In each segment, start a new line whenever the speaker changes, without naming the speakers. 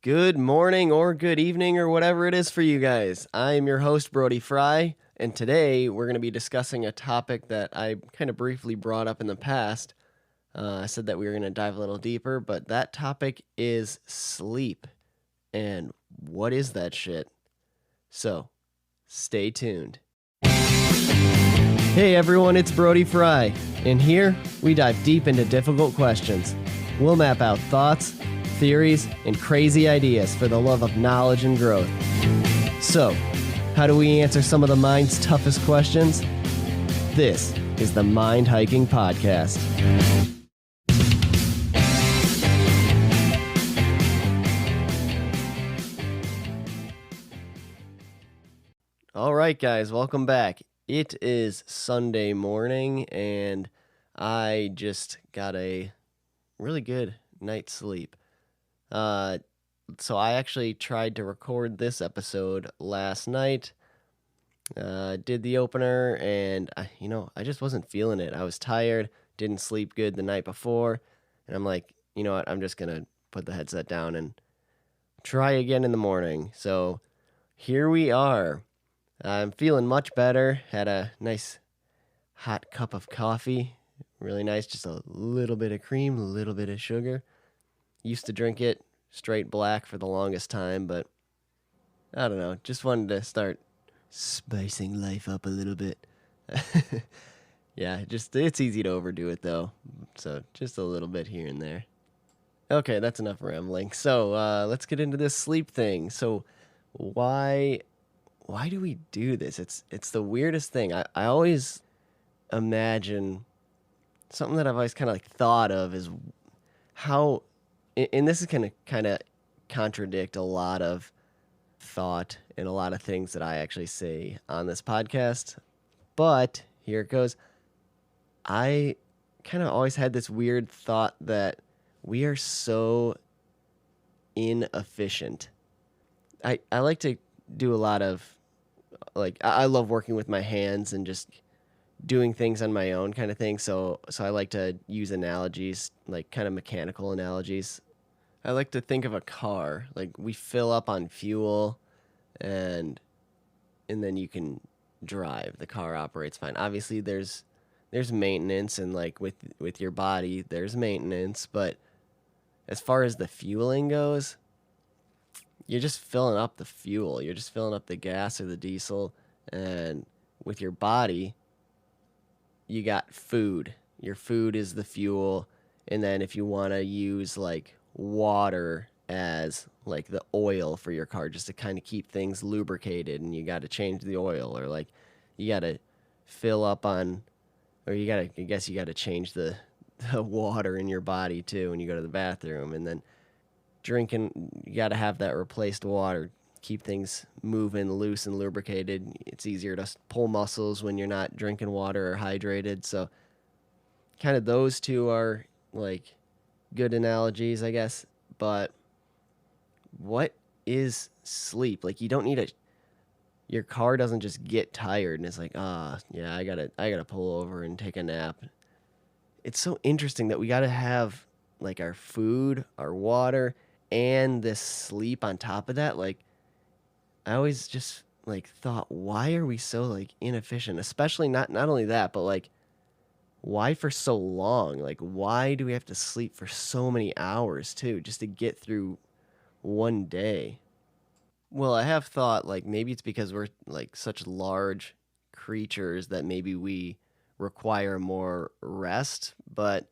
Good morning or good evening or whatever it is for you guys. I am your host, Brody Frye, and today we're going to be discussing a topic that I kind of briefly brought up in the past. I said that we were going to dive a little deeper, but that topic is sleep. And what is that shit? So, stay tuned. Hey everyone, it's Brody Frye, and here we dive deep into difficult questions. We'll map out thoughts, theories, and crazy ideas for the love of knowledge and growth. So, how do we answer some of the mind's toughest questions? This is the Mind Hiking Podcast. All right, guys, welcome back. It is Sunday morning, and I just got a really good night's sleep. So I actually tried to record this episode last night, did the opener, and I just wasn't feeling it. I was tired, didn't sleep good the night before, and I'm like, you know what, I'm just going to put the headset down and try again in the morning. So here we are. I'm feeling much better, had a nice hot cup of coffee, really nice, just a little bit of cream, a little bit of sugar. Used to drink it straight black for the longest time, but I don't know. Just wanted to start spicing life up a little bit. Yeah, it's easy to overdo it though. So just a little bit here and there. Okay, that's enough rambling. So let's get into this sleep thing. So why do we do this? It's the weirdest thing. I always imagine something that I've always kind of like thought of is how. And this is going to kind of contradict a lot of thought and a lot of things that I actually say on this podcast. But here it goes. I kind of always had this weird thought that we are so inefficient. I like to do a lot of, I love working with my hands and just doing things on my own kind of thing. So I like to use analogies, like kind of mechanical analogies. I like to think of a car, like we fill up on fuel and then you can drive. The car operates fine. Obviously there's maintenance, and like with your body, there's maintenance, but as far as the fueling goes, you're just filling up the fuel. You're just filling up the gas or the diesel, and with your body, you got food. Your food is the fuel, and then if you want to use like water as like the oil for your car just to kind of keep things lubricated, and you got to change the oil, or like you got to fill up on, or you got to change the water in your body too when you go to the bathroom, and then drinking, you got to have that replaced water, keep things moving loose and lubricated. It's easier to pull muscles when you're not drinking water or hydrated. So kind of those two are like good analogies, I guess. But what is sleep? Like, you don't need your car doesn't just get tired and it's like, yeah, I gotta pull over and take a nap. It's so interesting that we gotta have like our food, our water, and this sleep on top of that. Like, I always just like thought, why are we so like inefficient? Especially not only that, but like, why for so long? Like, why do we have to sleep for so many hours too, just to get through one day? Well, I have thought like maybe it's because we're like such large creatures that maybe we require more rest, but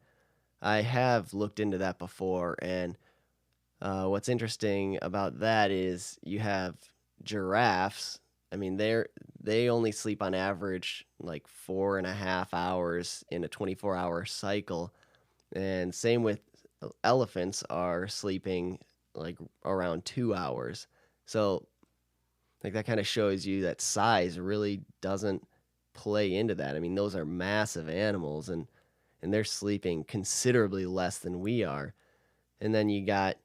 I have looked into that before, and what's interesting about that is you have giraffes. I mean, they only sleep on average like 4.5 hours in a 24-hour cycle, and same with elephants are sleeping like around 2 hours. So like that kind of shows you that size really doesn't play into that. I mean, those are massive animals, and they're sleeping considerably less than we are. And then you got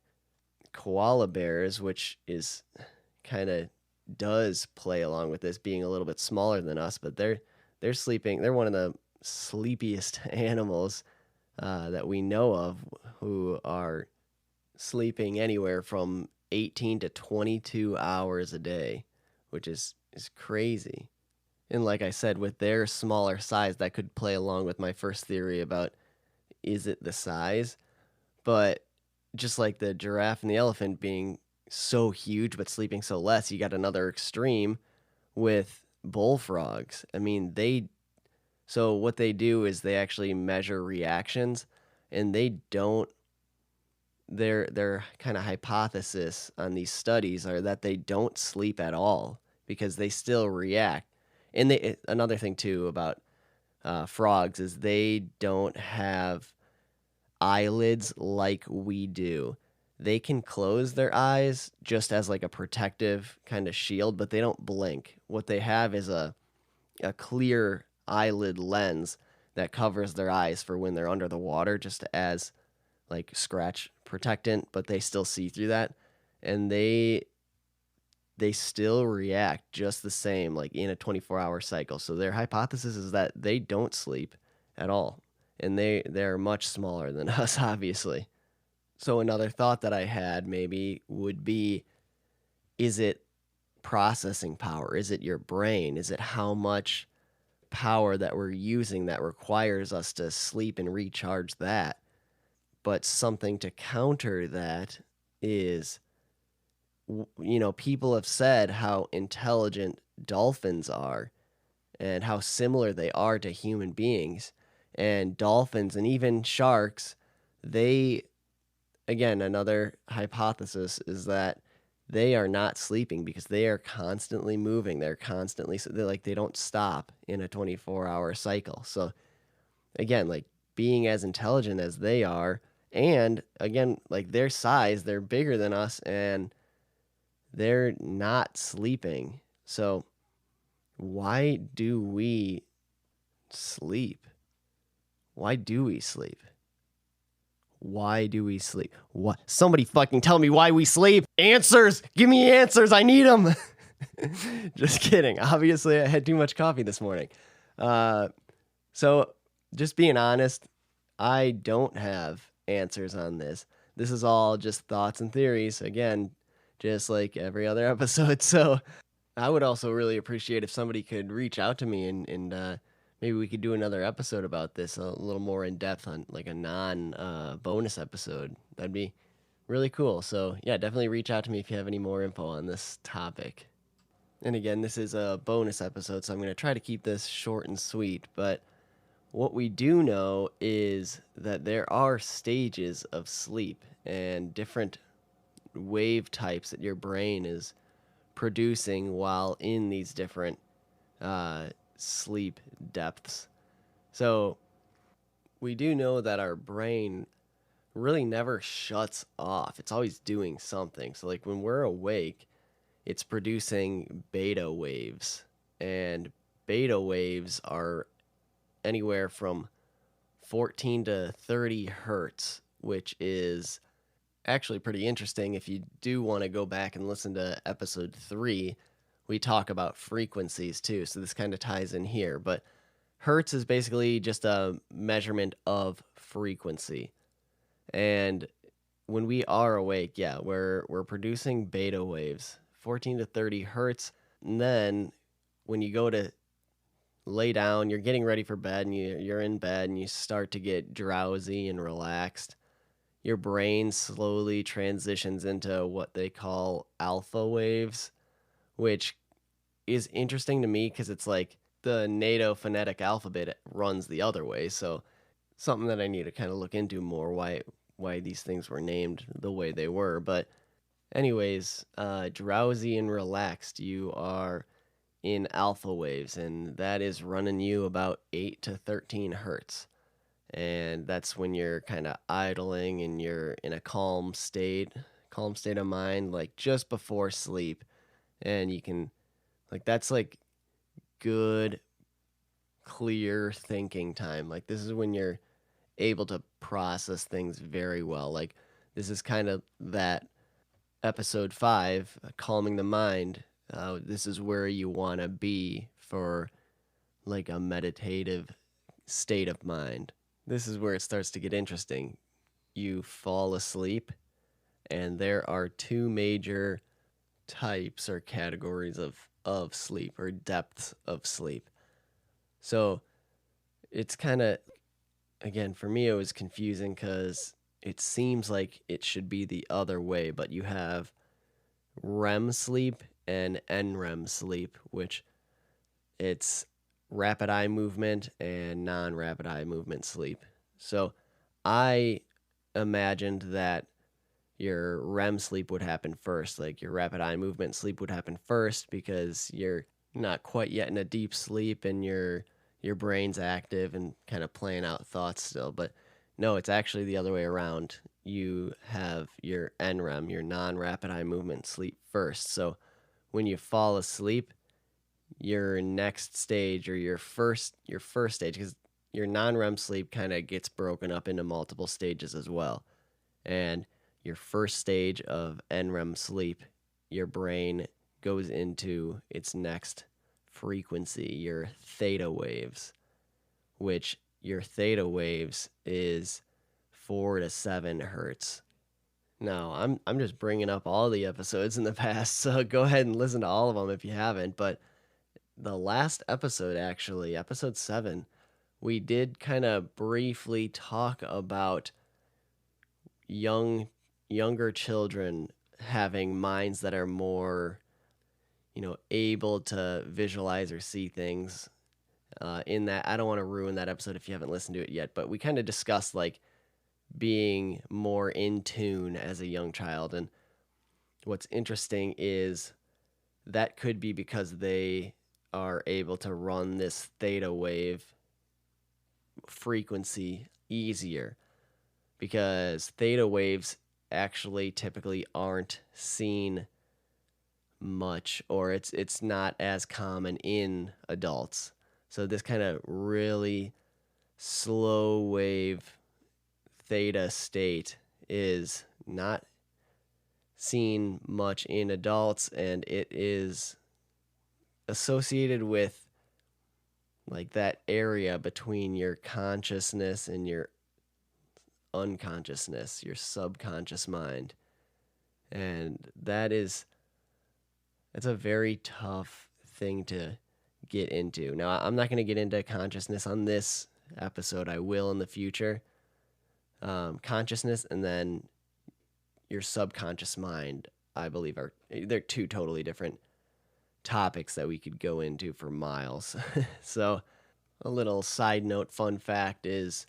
koala bears, which is kind of does play along with this, being a little bit smaller than us, but they're sleeping. They're one of the sleepiest animals that we know of, who are sleeping anywhere from 18 to 22 hours a day, which is crazy. And like I said, with their smaller size, that could play along with my first theory about is it the size? But just like the giraffe and the elephant being so huge but sleeping so less, you got another extreme with bullfrogs. I mean, so what they do is they actually measure reactions, and they don't their kind of hypothesis on these studies are that they don't sleep at all because they still react. And another thing too about frogs is they don't have eyelids like we do. They can close their eyes just as like a protective kind of shield, but they don't blink. What they have is a clear eyelid lens that covers their eyes for when they're under the water, just as like scratch protectant, but they still see through that. And they still react just the same, like in a 24-hour cycle. So their hypothesis is that they don't sleep at all, and they're much smaller than us, obviously. So another thought that I had maybe would be, is it processing power? Is it your brain? Is it how much power that we're using that requires us to sleep and recharge that? But something to counter that is, people have said how intelligent dolphins are and how similar they are to human beings. And dolphins and even sharks, they, again, another hypothesis is that they are not sleeping because they are constantly moving. They don't stop in a 24-hour cycle. So again, like being as intelligent as they are, and again, like their size, they're bigger than us and they're not sleeping. So why do we sleep? Why do we sleep? Why do we sleep? What? Somebody fucking tell me why we sleep. Answers! Give me answers. I need them. Just kidding. Obviously, I had too much coffee this morning. So, just being honest, I don't have answers on this. This is all just thoughts and theories. Again, just like every other episode. So, I would also really appreciate if somebody could reach out to me and maybe we could do another episode about this a little more in depth on like a non bonus episode. That'd be really cool. So, yeah, definitely reach out to me if you have any more info on this topic. And again, this is a bonus episode, so I'm going to try to keep this short and sweet. But what we do know is that there are stages of sleep and different wave types that your brain is producing while in these different sleep depths. So we do know that our brain really never shuts off. It's always doing something. So like when we're awake, it's producing beta waves. And beta waves are anywhere from 14 to 30 hertz, which is actually pretty interesting. If you do want to go back and listen to episode 3, we talk about frequencies too. So this kind of ties in here. But hertz is basically just a measurement of frequency. And when we are awake, yeah, we're producing beta waves, 14 to 30 hertz. And then when you go to lay down, you're getting ready for bed, and you're in bed and you start to get drowsy and relaxed. Your brain slowly transitions into what they call alpha waves, which is interesting to me because it's like the NATO phonetic alphabet runs the other way. So something that I need to kind of look into more, why these things were named the way they were. But anyways, drowsy and relaxed, you are in alpha waves, and that is running you about 8 to 13 hertz. And that's when you're kind of idling and you're in a calm state of mind, like just before sleep. And you can, like, that's like good, clear thinking time. Like, this is when you're able to process things very well. Like, this is kind of that episode 5, calming the mind. This is where you want to be for like a meditative state of mind. This is where it starts to get interesting. You fall asleep, and there are two major types or categories of sleep or depths of sleep. So it's kind of, again, for me, it was confusing because it seems like it should be the other way, but you have REM sleep and NREM sleep, which it's rapid eye movement and non rapid eye movement sleep. So I imagined that your REM sleep would happen first, like your rapid eye movement sleep would happen first because you're not quite yet in a deep sleep and your brain's active and kind of playing out thoughts still. But no, it's actually the other way around. You have your NREM, your non-rapid eye movement sleep first. So when you fall asleep, your next stage or your first stage, because your non-REM sleep kind of gets broken up into multiple stages as well. And your first stage of NREM sleep, your brain goes into its next frequency, your theta waves, which your theta waves is 4 to 7 hertz. Now, I'm just bringing up all the episodes in the past, so go ahead and listen to all of them if you haven't. But the last episode, actually, episode 7, we did kind of briefly talk about younger children having minds that are more, able to visualize or see things. In that, I don't want to ruin that episode if you haven't listened to it yet, but we kind of discussed like being more in tune as a young child. And what's interesting is that could be because they are able to run this theta wave frequency easier, because theta waves actually typically aren't seen much, or it's not as common in adults. So this kind of really slow wave theta state is not seen much in adults, and it is associated with like that area between your consciousness and your unconsciousness, your subconscious mind. And it's a very tough thing to get into. Now, I'm not going to get into consciousness on this episode. I will in the future. Consciousness and then your subconscious mind, I believe, they're two totally different topics that we could go into for miles. So, a little side note fun fact is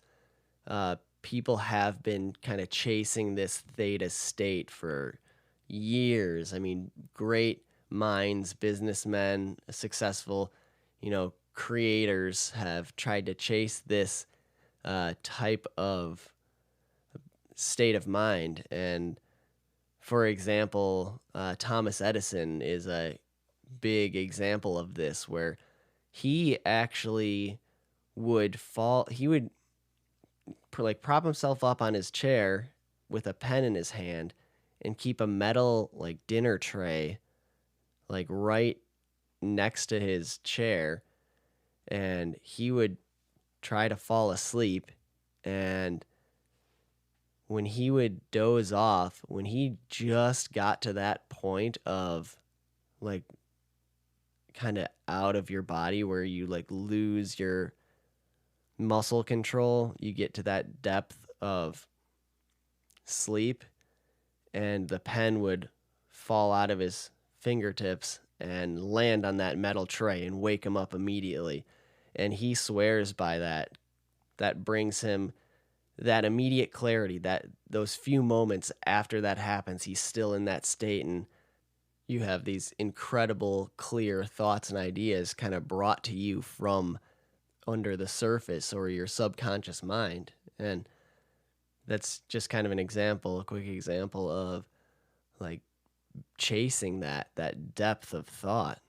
people have been kind of chasing this theta state for years. I mean, great minds, businessmen, successful, creators have tried to chase this type of state of mind. And for example, Thomas Edison is a big example of this, where he actually he would like prop himself up on his chair with a pen in his hand and keep a metal like dinner tray like right next to his chair, and he would try to fall asleep. And when he would doze off, when he just got to that point of like kind of out of your body where you like lose your muscle control, you get to that depth of sleep, and the pen would fall out of his fingertips and land on that metal tray and wake him up immediately. And he swears by that. That brings him that immediate clarity, that those few moments after that happens, he's still in that state, and you have these incredible clear thoughts and ideas kind of brought to you from under the surface or your subconscious mind. And that's just kind of an example, a quick example of like chasing that depth of thought.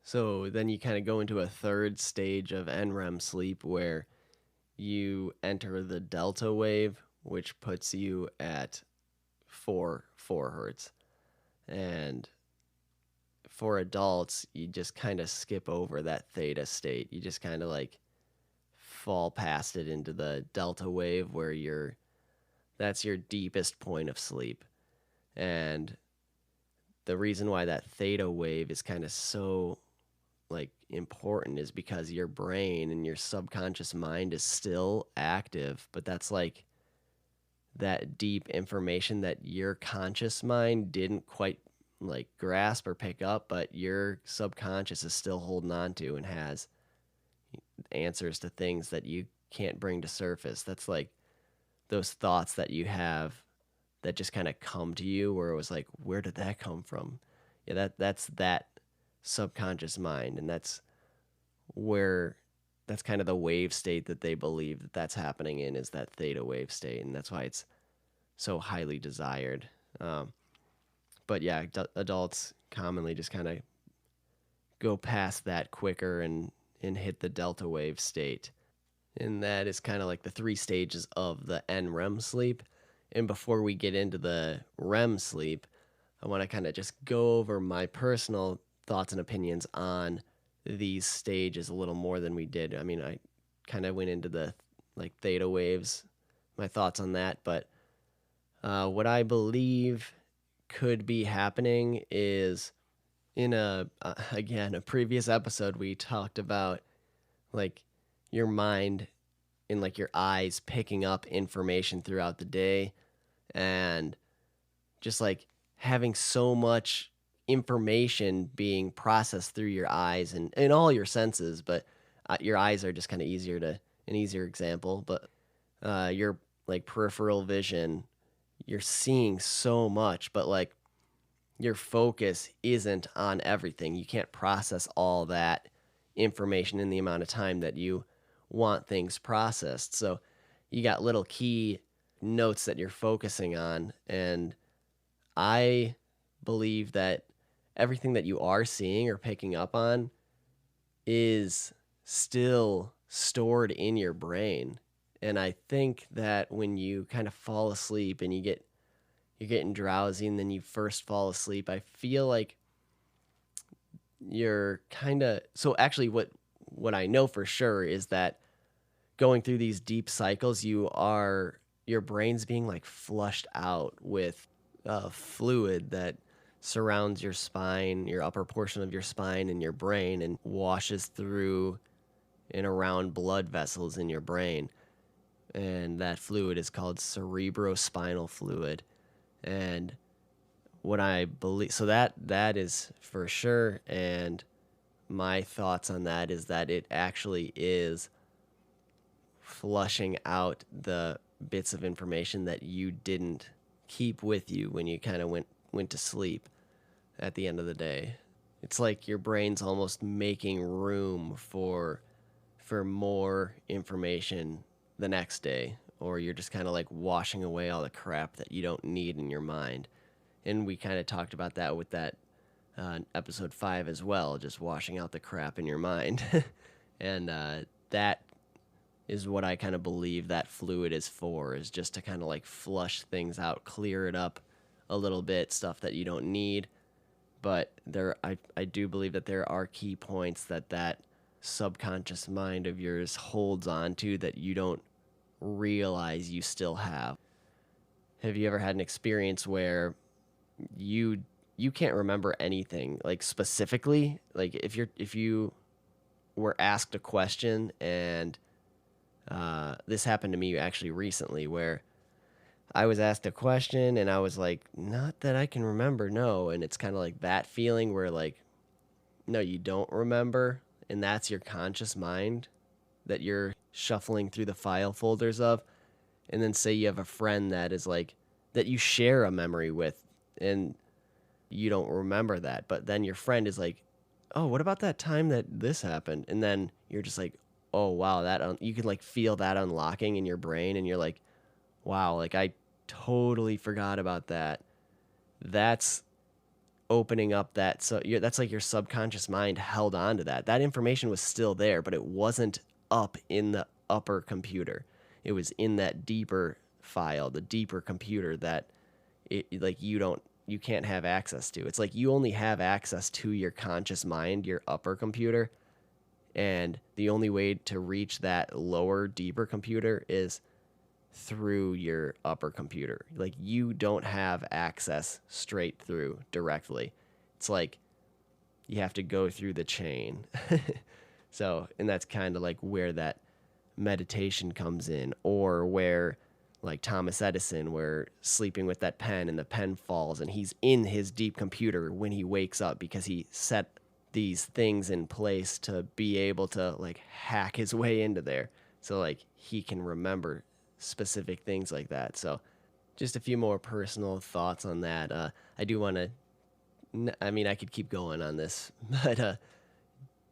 So then you kind of go into a third stage of NREM sleep where you enter the delta wave, which puts you at 4 hertz. And for adults, you just kind of skip over that theta state. You just kind of like fall past it into the delta wave, where That's your deepest point of sleep. And the reason why that theta wave is kind of so like important is because your brain and your subconscious mind is still active, but that's like that deep information that your conscious mind didn't quite like grasp or pick up, but your subconscious is still holding on to and has answers to things that you can't bring to surface. That's like those thoughts that you have that just kind of come to you where it was like, where did that come from? Yeah, that's that subconscious mind, and where that's kind of the wave state that they believe that that's happening in, is that theta wave state, and that's why it's so highly desired. Um, but yeah, adults commonly just kind of go past that quicker and hit the delta wave state. And that is kind of like the three stages of the NREM sleep. And before we get into the REM sleep, I want to kind of just go over my personal thoughts and opinions on these stages a little more than we did. I mean, I kind of went into the like theta waves, my thoughts on that, but what I believe could be happening is in again a previous episode we talked about like your mind and like your eyes picking up information throughout the day, and just like having so much information being processed through your eyes and all your senses, but your eyes are just kind of an easier example, but your like peripheral vision, you're seeing so much, but like your focus isn't on everything. You can't process all that information in the amount of time that you want things processed. So you got little key notes that you're focusing on. And I believe that everything that you are seeing or picking up on is still stored in your brain. And I think that when you kind of fall asleep and you're getting drowsy and then you first fall asleep, I feel like you're kind of so actually what I know for sure is that going through these deep cycles, your brain's being like flushed out with fluid that surrounds your spine, your upper portion of your spine and your brain, and washes through and around blood vessels in your brain. And that fluid is called cerebrospinal fluid. And what I believe, so that is for sure. And my thoughts on that is that it actually is flushing out the bits of information that you didn't keep with you when you kind of went to sleep at the end of the day. It's like your brain's almost making room for more information the next day, or you're just kind of like washing away all the crap that you don't need in your mind. And we kind of talked about that with that episode 5 as well, just washing out the crap in your mind. And that is what I kind of believe that fluid is for, is just to kind of like flush things out, clear it up a little bit, stuff that you don't need. But I do believe that there are key points that subconscious mind of yours holds on to that you don't realize you still have. Have you ever had an experience where you can't remember anything like specifically, like if you were asked a question, and this happened to me actually recently, where I was asked a question and I was like, not that I can remember, no. And it's kind of like that feeling where like, no, you don't remember, and that's your conscious mind that you're shuffling through the file folders of. And then say you have a friend that is like that you share a memory with, and you don't remember that, but then your friend is like, oh, what about that time that this happened? And then you're just like, oh wow, you can like feel that unlocking in your brain, and you're like, wow, like I totally forgot about that. That's opening up that, so that's like your subconscious mind held on to that information was still there, but it wasn't up in the upper computer. It was in that deeper file, the deeper computer that it like you can't have access to. It's like you only have access to your conscious mind, your upper computer, and the only way to reach that lower, deeper computer is through your upper computer. Like you don't have access straight through directly. It's like you have to go through the chain. So, and that's kind of like where that meditation comes in, or where like Thomas Edison, where sleeping with that pen and the pen falls and he's in his deep computer when he wakes up because he set these things in place to be able to like hack his way into there. So like he can remember specific things like that. So just a few more personal thoughts on that. I do want to, I mean, I could keep going on this, but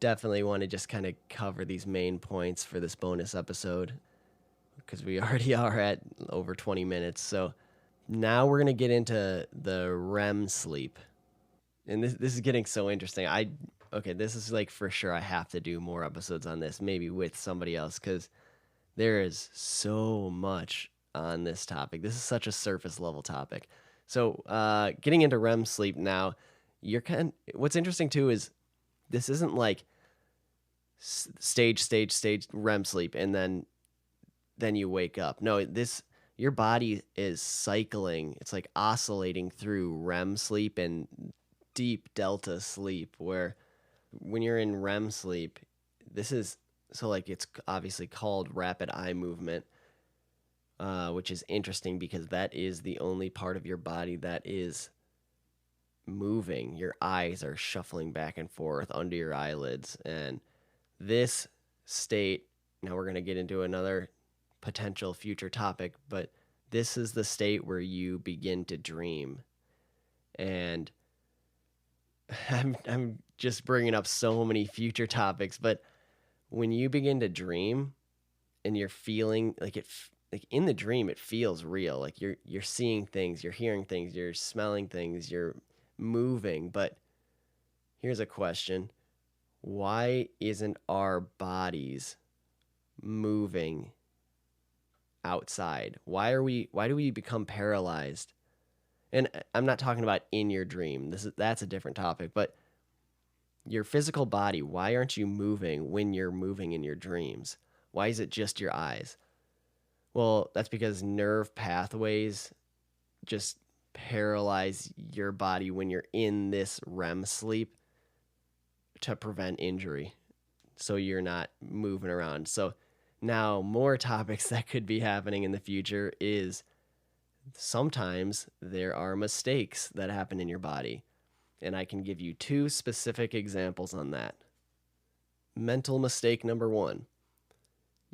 definitely want to just kind of cover these main points for this bonus episode because we already are at over 20 minutes. So now we're going to get into the REM sleep. And this is getting so interesting. Okay, this is like for sure I have to do more episodes on this, maybe with somebody else, cuz there is so much on this topic. This is such a surface level topic. So, getting into REM sleep now, what's interesting too is this isn't like stage REM sleep and then you wake up. No, this your body is cycling. It's like oscillating through REM sleep and deep delta sleep, where when you're in REM sleep, this is so like it's obviously called rapid eye movement, which is interesting because that is the only part of your body that is moving. Your eyes are shuffling back and forth under your eyelids, and this state, now we're going to get into another potential future topic, but this is the state where you begin to dream. And I'm just bringing up so many future topics, but when you begin to dream and you're feeling like like in the dream it feels real, like you're seeing things, you're hearing things, you're smelling things, you're moving. But here's a question: why isn't our bodies moving outside? Why do we become paralyzed? And I'm not talking about in your dream. That's a different topic, but your physical body, why aren't you moving when you're moving in your dreams? Why is it just your eyes? Well, that's because nerve pathways just paralyze your body when you're in this REM sleep to prevent injury. So you're not moving around. So now more topics that could be happening in the future is sometimes there are mistakes that happen in your body. And I can give you two specific examples on that. Mental mistake number one: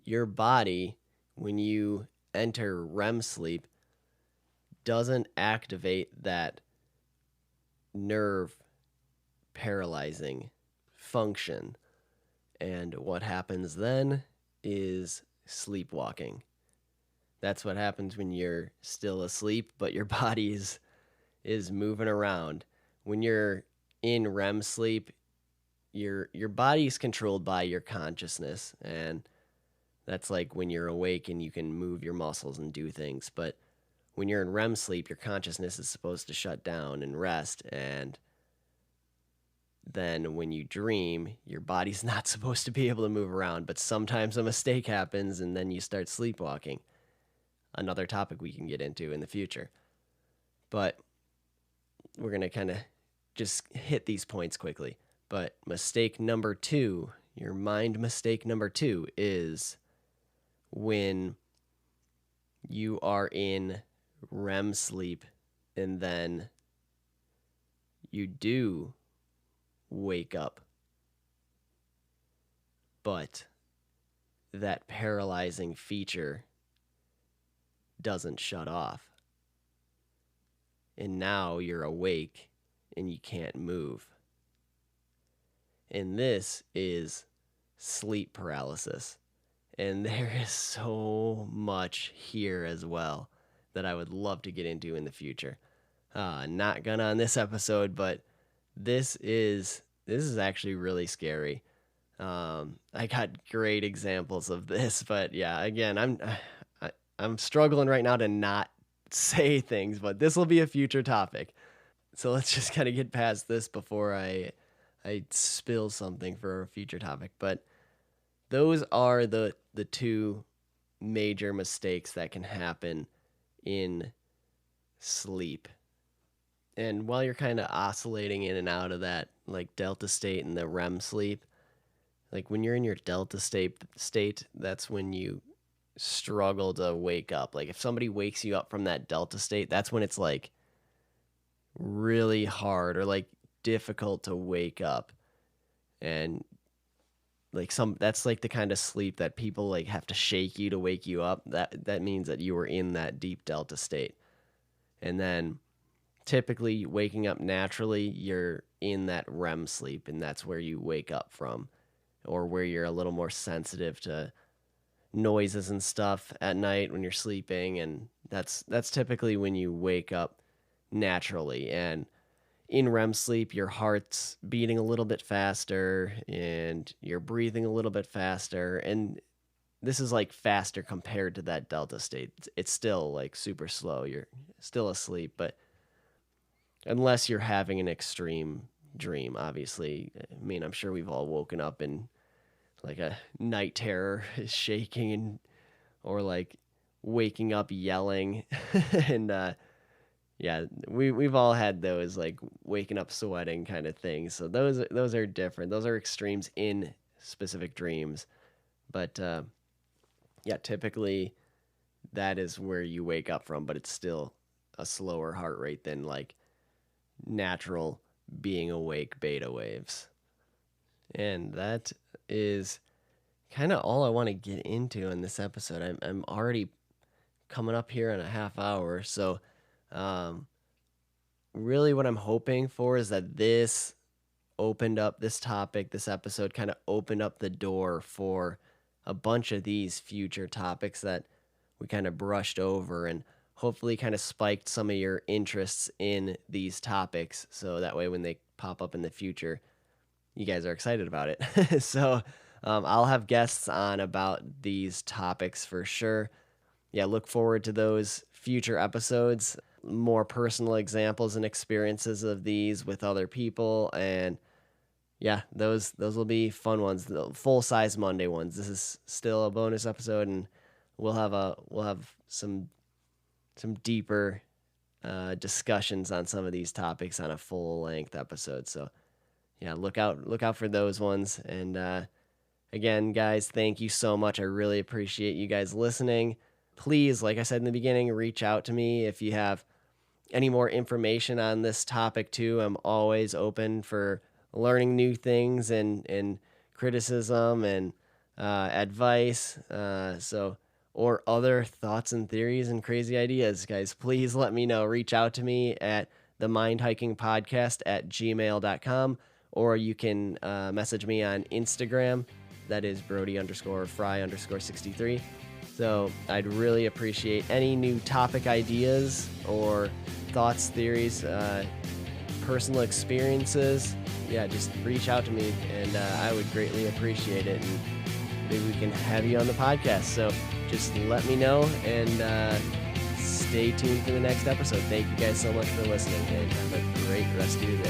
your body, when you enter REM sleep, doesn't activate that nerve paralyzing function. And what happens then is sleepwalking. That's what happens when you're still asleep, but your body is moving around. When you're in REM sleep, your body's controlled by your consciousness, and that's like when you're awake and you can move your muscles and do things. But when you're in REM sleep, your consciousness is supposed to shut down and rest, and then when you dream, your body's not supposed to be able to move around, but sometimes a mistake happens and then you start sleepwalking. Another topic we can get into in the future. But we're going to kind of just hit these points quickly. But mistake number two, your mind mistake number two, is when you are in REM sleep and then you do wake up, but that paralyzing feature doesn't shut off. And now you're awake and you can't move. And this is sleep paralysis. And there is so much here as well that I would love to get into in the future. Not gonna on this episode, but this is actually really scary. I got great examples of this, but yeah, again, I'm struggling right now to not say things, but this will be a future topic. So let's just kind of get past this before I spill something for a future topic. But those are the two major mistakes that can happen in sleep. And while you're kind of oscillating in and out of that like delta state and the REM sleep, like when you're in your delta state, that's when you struggle to wake up. Like if somebody wakes you up from that delta state, that's when it's like really hard or like difficult to wake up. And like that's like the kind of sleep that people like have to shake you to wake you up. That means that you were in that deep delta state. And then typically waking up naturally, you're in that REM sleep, and that's where you wake up from, or where you're a little more sensitive to noises and stuff at night when you're sleeping. And that's typically when you wake up naturally. And in REM sleep, your heart's beating a little bit faster and you're breathing a little bit faster. And this is like faster compared to that delta state. It's still like super slow. You're still asleep, but unless you're having an extreme dream, obviously. I mean, I'm sure we've all woken up and like a night terror is shaking, and or like waking up yelling. And yeah, we've all had those like waking up sweating kind of things. So those are different. Those are extremes in specific dreams. But yeah, typically that is where you wake up from, but it's still a slower heart rate than like natural being awake beta waves. And that is kind of all I want to get into in this episode. I'm already coming up here in a half hour. So really what I'm hoping for is that this episode kind of opened up the door for a bunch of these future topics that we kind of brushed over, and hopefully kind of spiked some of your interests in these topics. So that way when they pop up in the future, you guys are excited about it. So I'll have guests on about these topics for sure. Yeah, look forward to those future episodes, more personal examples and experiences of these with other people. And yeah, those will be fun ones, the full-size Monday ones. This is still a bonus episode, and we'll have some deeper discussions on some of these topics on a full-length episode. So yeah, look out for those ones. And again, guys, thank you so much. I really appreciate you guys listening. Please, like I said in the beginning, reach out to me if you have any more information on this topic too. I'm always open for learning new things and criticism and advice. Or other thoughts and theories and crazy ideas, guys. Please let me know. Reach out to me at themindhikingpodcast@gmail.com, or you can message me on Instagram. That is Brody_Frye_63. So I'd really appreciate any new topic ideas or thoughts, theories, personal experiences. Yeah, just reach out to me, and I would greatly appreciate it. And maybe we can have you on the podcast. So just let me know, and stay tuned for the next episode. Thank you guys so much for listening, and have a great rest of your day.